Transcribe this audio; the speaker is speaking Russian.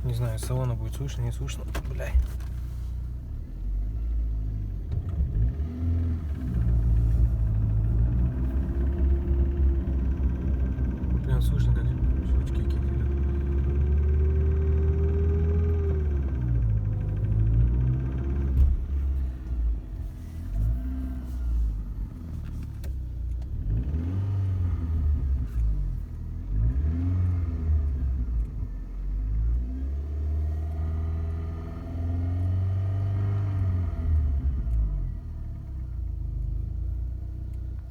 Не знаю, с салона будет слышно, не слышно. Бля. Прям слышно, как щелчки какие-то.